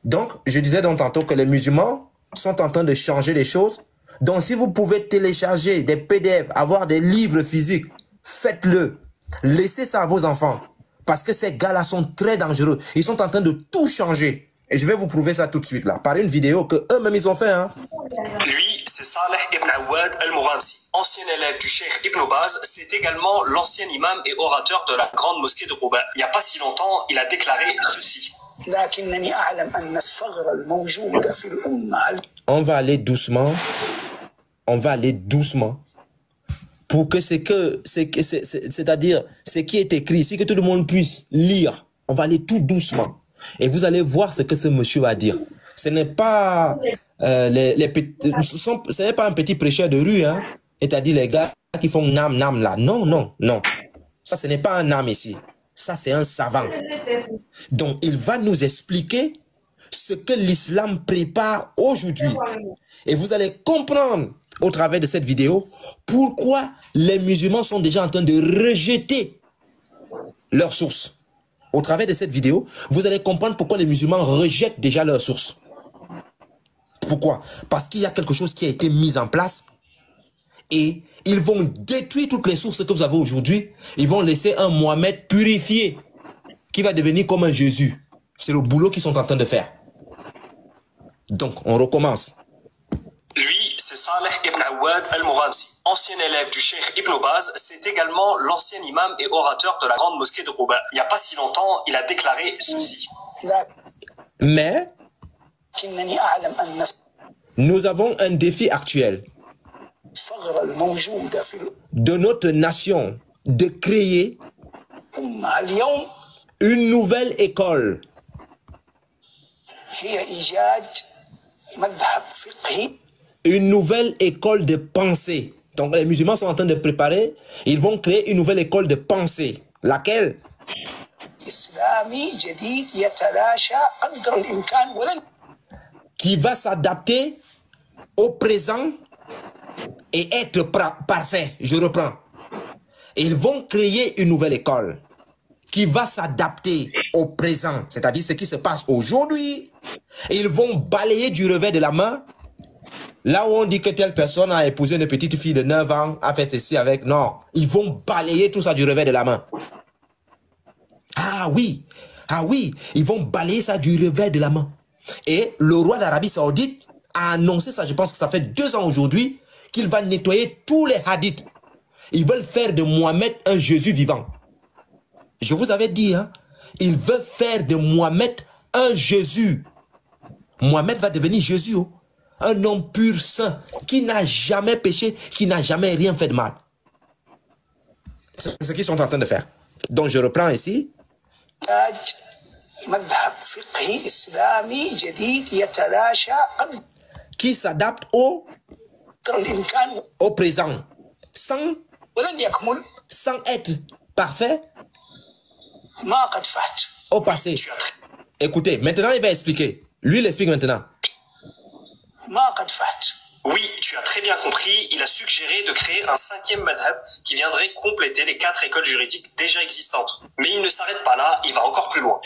Donc, je disais donc tantôt que les musulmans sont en train de changer les choses. Donc, si vous pouvez télécharger des PDF, avoir des livres physiques, faites-le. Laissez ça à vos enfants. Parce que ces gars-là sont très dangereux. Ils sont en train de tout changer. Et je vais vous prouver ça tout de suite là, par une vidéo que eux-mêmes ils ont fait. Hein. Lui, c'est Saleh ibn Awad al-Mughamsi, ancien élève du Cheikh Ibn Baz. C'est également l'ancien imam et orateur de la grande mosquée de Quba. Il n'y a pas si longtemps, il a déclaré ceci. On va aller doucement. On va aller doucement. Pour que c'est-à-dire ce qui est écrit, si que tout le monde puisse lire, on va aller tout doucement. Et vous allez voir ce que ce monsieur va dire. Ce n'est pas ce n'est pas un petit prêcheur de rue, hein. C'est-à-dire les gars qui font nam nam là. Non, non, non. Ça, ce n'est pas un nam ici. Ça, c'est un savant. Donc, il va nous expliquer ce que l'islam prépare aujourd'hui. Et vous allez comprendre au travers de cette vidéo pourquoi les musulmans sont déjà en train de rejeter leurs sources. Au travers de cette vidéo, vous allez comprendre pourquoi les musulmans rejettent déjà leurs sources. Pourquoi? Parce qu'il y a quelque chose qui a été mis en place et ils vont détruire toutes les sources que vous avez aujourd'hui. Ils vont laisser un Mohamed purifié qui va devenir comme un Jésus. C'est le boulot qu'ils sont en train de faire. Donc, on recommence. Lui, c'est Saleh ibn Awad al-Mughamsi, ancien élève du Cheikh Ibn Baz. C'est également l'ancien imam et orateur de la grande mosquée de Quba. Il n'y a pas si longtemps, il a déclaré ceci. Mais nous avons un défi actuel de notre nation de créer une nouvelle école une nouvelle école de pensée. Donc les musulmans sont en train de préparer, ils vont créer une nouvelle école de pensée. Laquelle? Qui va s'adapter au présent et être parfait. Je reprends. Ils vont créer une nouvelle école qui va s'adapter au présent, c'est-à-dire ce qui se passe aujourd'hui. Ils vont balayer du revers de la main. Là où on dit que telle personne a épousé une petite fille de 9 ans, a fait ceci avec... Non, ils vont balayer tout ça du revers de la main. Ah oui, ils vont balayer ça du revers de la main. Et le roi d'Arabie Saoudite a annoncé ça, je pense que ça fait 2 ans aujourd'hui, qu'il va nettoyer tous les hadiths. Ils veulent faire de Mohamed un Jésus vivant. Je vous avais dit, hein, ils veulent faire de Mohamed un Jésus. Mohamed va devenir Jésus, oh. Un homme pur, saint, qui n'a jamais péché, qui n'a jamais rien fait de mal. C'est ce qu'ils sont en train de faire. Donc je reprends ici. Qui s'adapte au présent, sans être parfait au passé. Écoutez, maintenant il va expliquer. Lui, il explique maintenant. Oui, tu as très bien compris. Il a suggéré de créer un 5e madhab qui viendrait compléter les 4 écoles juridiques déjà existantes. Mais il ne s'arrête pas là, il va encore plus loin.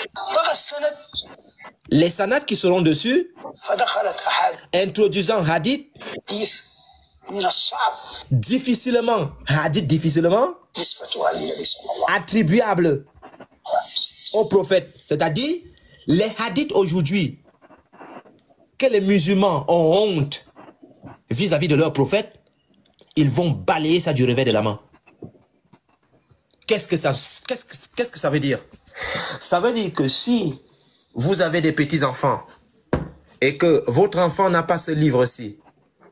Les sanats qui seront dessus, introduisant hadith, difficilement, attribuable au prophète. C'est-à-dire, les hadiths aujourd'hui, que les musulmans ont honte vis-à-vis de leur prophète, ils vont balayer ça du revers de la main. Qu'est-ce que ça veut dire? Ça veut dire que si vous avez des petits-enfants et que votre enfant n'a pas ce livre-ci,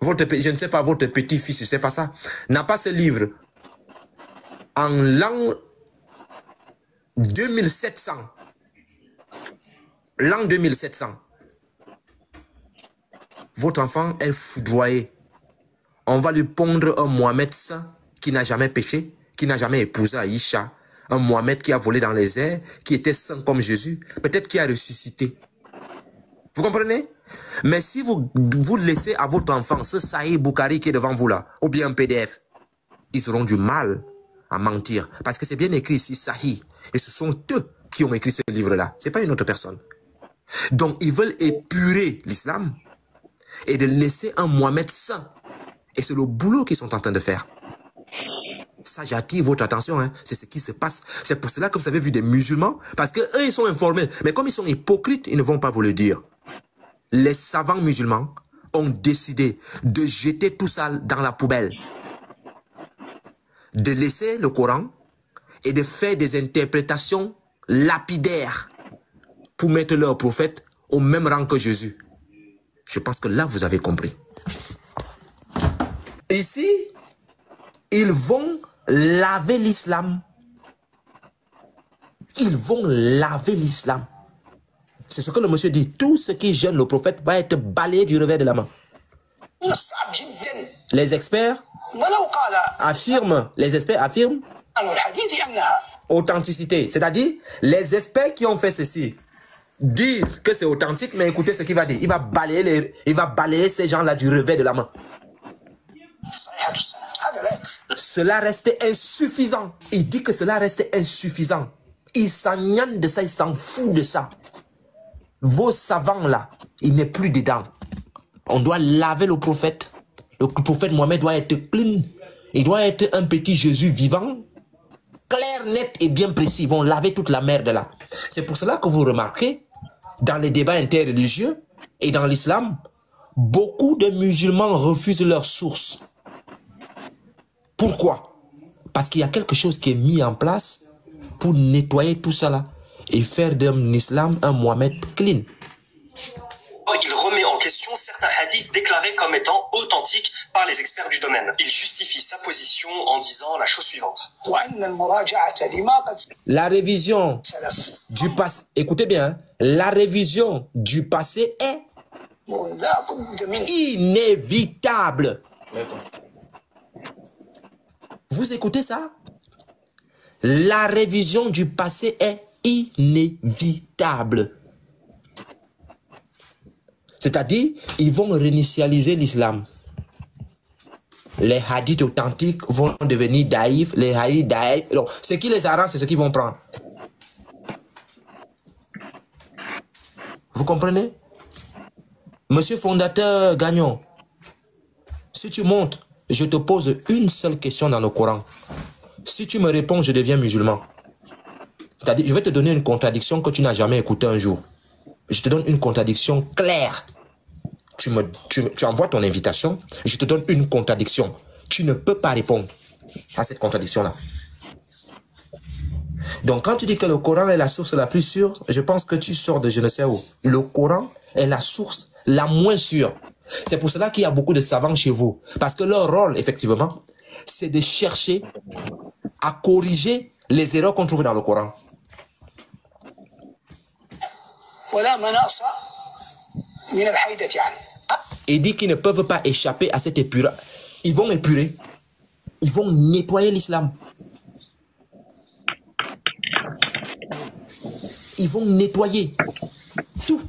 je ne sais pas, votre petit-fils, je ne sais pas ça, n'a pas ce livre en l'an 2700, votre enfant est foudroyé. On va lui pondre un Mohamed saint qui n'a jamais péché, qui n'a jamais épousé Aïcha. Un Mohamed qui a volé dans les airs, qui était saint comme Jésus, peut-être qui a ressuscité. Vous comprenez? Mais si vous laissez à votre enfant ce Sahih Bukhari qui est devant vous là, ou bien un PDF, ils auront du mal à mentir. Parce que c'est bien écrit ici, Sahih. Et ce sont eux qui ont écrit ce livre-là. Ce n'est pas une autre personne. Donc, ils veulent épurer l'islam et de laisser un Mohamed saint. Et c'est le boulot qu'ils sont en train de faire. Ça, j'attire votre attention, hein. C'est ce qui se passe. C'est pour cela que vous avez vu des musulmans, parce qu'eux, ils sont informés. Mais comme ils sont hypocrites, ils ne vont pas vous le dire. Les savants musulmans ont décidé de jeter tout ça dans la poubelle. De laisser le Coran et de faire des interprétations lapidaires pour mettre leur prophète au même rang que Jésus. Je pense que là, vous avez compris. Ici, ils vont laver l'islam. Ils vont laver l'islam. C'est ce que le monsieur dit. Tout ce qui gêne le prophète va être balayé du revers de la main. Les experts affirment, authenticité. C'est-à-dire, les experts qui ont fait ceci disent que c'est authentique, mais écoutez ce qu'il va dire. Il va balayer ces gens-là du revers de la main. Cela reste insuffisant. Il dit que cela reste insuffisant. Il s'engagne de ça, il s'en fout de ça. Vos savants là, il n'est plus dedans. On doit laver le prophète. Le prophète Mohamed doit être clean. Il doit être un petit Jésus vivant, clair, net et bien précis. Ils vont laver toute la merde là. C'est pour cela que vous remarquez, dans les débats interreligieux et dans l'islam, beaucoup de musulmans refusent leur source. Pourquoi? Parce qu'il y a quelque chose qui est mis en place pour nettoyer tout ça là et faire d'un islam un Mohamed clean. Il remet en question certains hadiths déclarés comme étant authentiques par les experts du domaine. Il justifie sa position en disant la chose suivante. La révision du passé, écoutez bien, hein, la révision du passé est inévitable. Vous écoutez ça? La révision du passé est inévitable. C'est-à-dire, ils vont réinitialiser l'islam. Les hadiths authentiques vont devenir daïfs, les hadiths daïfs. Donc, ce qui les arrange, c'est ce qu'ils vont prendre. Vous comprenez? Monsieur fondateur Gagnon, si tu montes, je te pose une seule question dans le Coran. Si tu me réponds, je deviens musulman. C'est-à-dire, je vais te donner une contradiction que tu n'as jamais écoutée un jour. Je te donne une contradiction claire. Tu envoies ton invitation, je te donne une contradiction. Tu ne peux pas répondre à cette contradiction-là. Donc, quand tu dis que le Coran est la source la plus sûre, je pense que tu sors de je ne sais où. Le Coran est la source la moins sûre. C'est pour cela qu'il y a beaucoup de savants chez vous. Parce que leur rôle, effectivement, c'est de chercher à corriger les erreurs qu'on trouve dans le Coran. Il dit qu'ils ne peuvent pas échapper à cette épure. Ils vont épurer. Ils vont nettoyer l'islam. Ils vont nettoyer tout.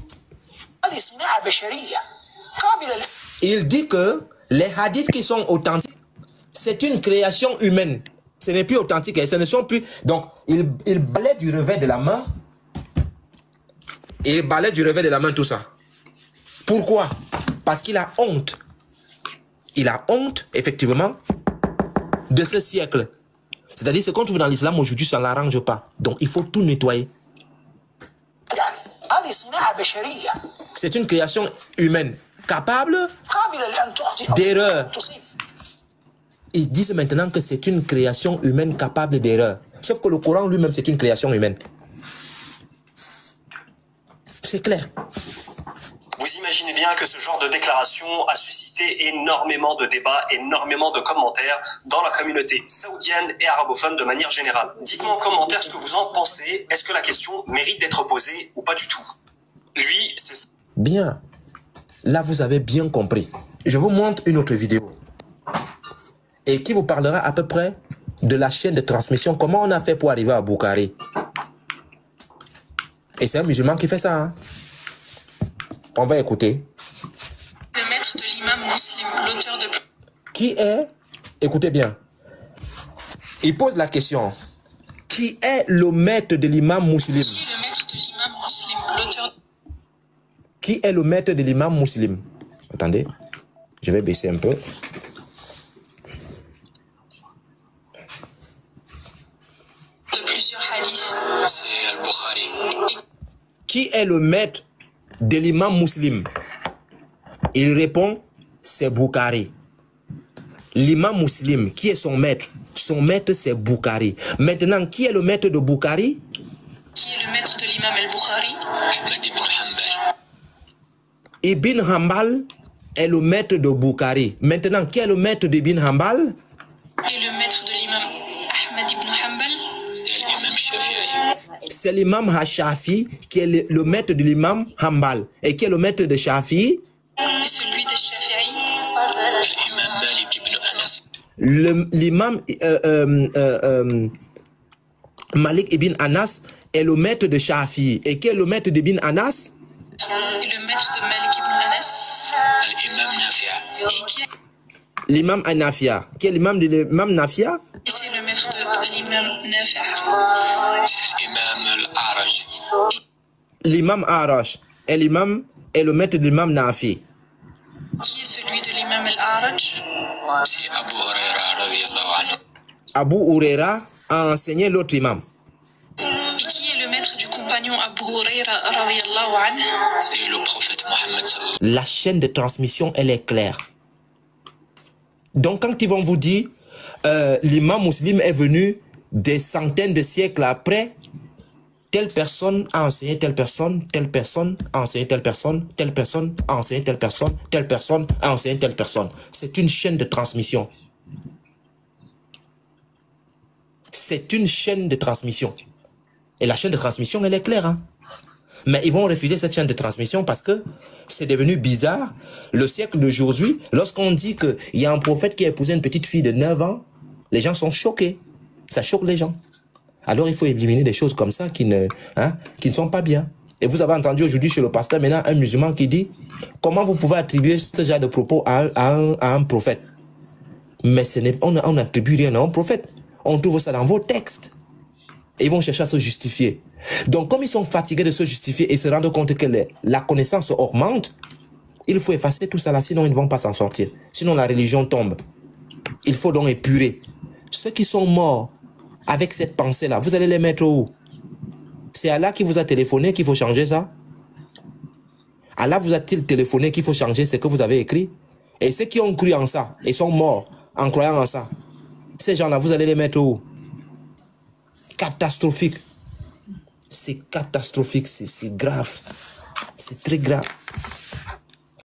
Il dit que les hadiths qui sont authentiques, c'est une création humaine. Ce n'est plus authentique. Ce ne sont plus. Donc, il balaie du revers de la main. Et il balaie du revers de la main tout ça. Pourquoi? Parce qu'il a honte. Il a honte, effectivement, de ce siècle. C'est-à-dire, ce qu'on trouve dans l'islam aujourd'hui, ça ne l'arrange pas. Donc, il faut tout nettoyer. C'est une création humaine, capable d'erreur. Ils disent maintenant que c'est une création humaine capable d'erreur. Sauf que le Coran lui-même, c'est une création humaine. C'est clair. Vous imaginez bien que ce genre de déclaration a suscité énormément de débats, énormément de commentaires dans la communauté saoudienne et arabophone de manière générale. Dites-moi en commentaire ce que vous en pensez. Est-ce que la question mérite d'être posée ou pas du tout? Lui, c'est... Bien. Là, vous avez bien compris. Je vous montre une autre vidéo. Et qui vous parlera à peu près de la chaîne de transmission. Comment on a fait pour arriver à Bukhari. Et c'est un musulman qui fait ça. Hein? On va écouter. Le maître de l'imam Muslim, l'auteur de... Qui est, écoutez bien, il pose la question. Qui est le maître de l'imam Muslim? Qui est le maître de l'imam Muslim, l'auteur... Qui est le maître de l'imam musulman? Attendez, je vais baisser un peu. De plusieurs hadiths. C'est Al-Bukhari. Qui est le maître de l'imam musulman? Il répond, c'est Bukhari. L'imam musulman, qui est son maître? Son maître, c'est Bukhari. Maintenant, qui est le maître de Bukhari? Qui est le maître de l'imam al-Bukhari? Ahmad ibn Hanbal. Ibn Hanbal est le maître de Bukhari. Maintenant, qui est le maître d'Ibn Hanbal? Et le maître de l'imam Ahmad ibn Hanbal? C'est l'imam Shafi'i. C'est l'imam Shafi'i qui est le maître de l'imam Hanbal. Et qui est le maître de Shafi'i? Et celui de Shafi'i? L'imam Malik ibn Anas. L'imam Malik ibn Anas est le maître de Shafi'i. Et qui est le maître d'Ibn Anas? Et le maître de Malik ibn Anas? L'imam Nafi'. Et qui est... L'imam Nafia. Qui est l'imam de l'imam Nafia? Et c'est le maître de l'imam Nafi'. C'est l'imam Al-Araj. L'imam Arash est le maître de l'imam Nafi. Qui est celui de l'imam al-Araj? C'est Abu Huraira radiyallahu anhu. Abu Huraira a enseigné l'autre imam. Et qui est le maître du compagnon Abu Huraira radiyallahu anhu? C'est le prophète Mohammed sallallahu. La chaîne de transmission, elle est claire. Donc, quand ils vont vous dire, l'imam musulman est venu des centaines de siècles après, telle personne a enseigné telle personne a enseigné telle personne a enseigné telle personne a enseigné telle personne. C'est une chaîne de transmission. C'est une chaîne de transmission. Et la chaîne de transmission, elle est claire. Hein? Mais ils vont refuser cette chaîne de transmission parce que c'est devenu bizarre. Le siècle d'aujourd'hui, lorsqu'on dit qu'il y a un prophète qui a épousé une petite fille de 9 ans, les gens sont choqués. Ça choque les gens. Alors il faut éliminer des choses comme ça qui ne sont pas bien. Et vous avez entendu aujourd'hui chez le pasteur maintenant un musulman qui dit comment vous pouvez attribuer ce genre de propos à un prophète. Mais on n'attribue rien à un prophète. On trouve ça dans vos textes. Et ils vont chercher à se justifier. Donc comme ils sont fatigués de se justifier et se rendre compte que la connaissance augmente, il faut effacer tout ça là, sinon ils ne vont pas s'en sortir. Sinon la religion tombe. Il faut donc épurer. Ceux qui sont morts avec cette pensée-là, vous allez les mettre où? C'est Allah qui vous a téléphoné qu'il faut changer ça? Allah vous a-t-il téléphoné qu'il faut changer ce que vous avez écrit? Et ceux qui ont cru en ça et sont morts en croyant en ça, ces gens-là, vous allez les mettre où? Catastrophique. C'est catastrophique, c'est grave. C'est très grave.